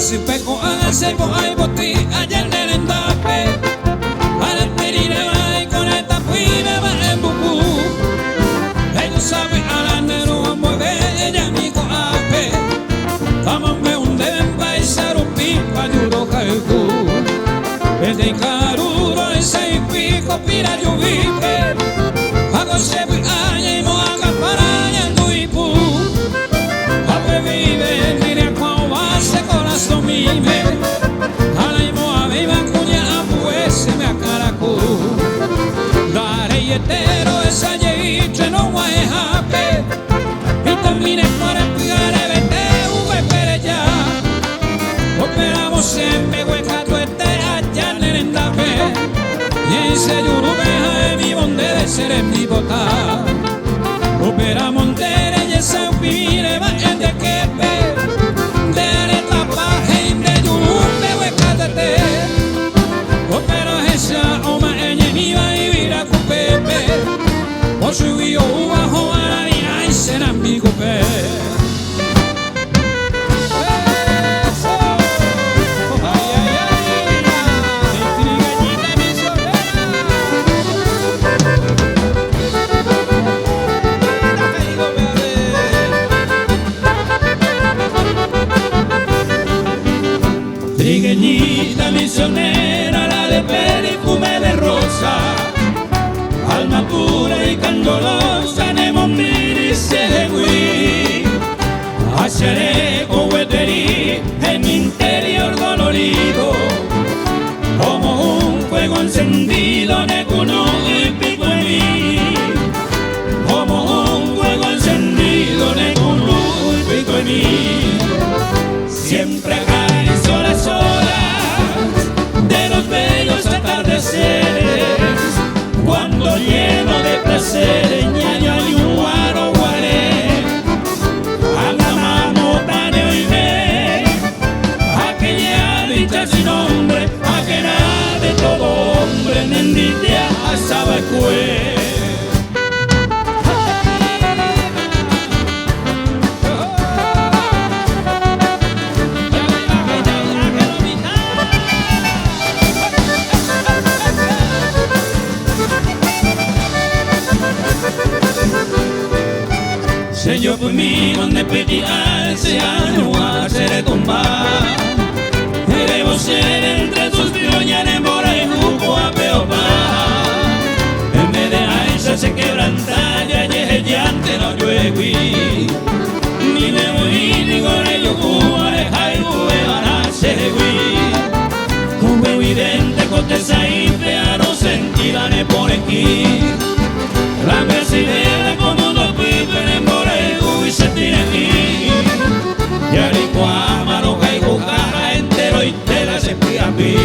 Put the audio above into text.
si peko hace po ay boti ayer le ndape para terire vai con esta puina va en bubu ellos sabe a la nero mueve ella mi coape vamos me un deben paisar un pipa duro caigu desde caruro ese pico pira yo vive hago se voy añe no haga para allá tu ipu ave vive mire cuando va se corazón mime alay mo ave va cuña pues se me acaracu daré y etero esa yeche no guay hape y también para pegar vete uve pere ya operamos en me hueca tu allá en el ndape y se yurube a mi bonde de ser en mi bota opera montere y esa pire va en de quepe de etapa en de yurube hueca te opera esa oma en mi va y vira cu pepe o subió bajo a la vida y será mi cope. Trigueñita misionera, la de perfume de rosa, alma pura y candorosa, nemo miri se gui, haceré coheterí en mi interior dolorido, como un fuego encendido, necuno y pico en mí, como un fuego encendido, necuno y pico en mí, siempre las horas de los bellos atardeceres cuando lleno de placeres ñaño ayuaro guaré agamamo taneo y ve aquella dicha sin nombre aquella de todo hombre nenditia asaba cue. Yo por mí donde pedí ese año a ser tumbar debo ser entre sus piroñas en mora y jugo a peopa en vez de aisa se quebranta ya llante no lluevi ni me voy ni con ello cuba de jaibu de barase de gui un evidente coteza y pearo sentida ne por aquí la presidenta como dos pipes en mora se tiene aquí y aricuama no caigo cara entero y te las espía a mí.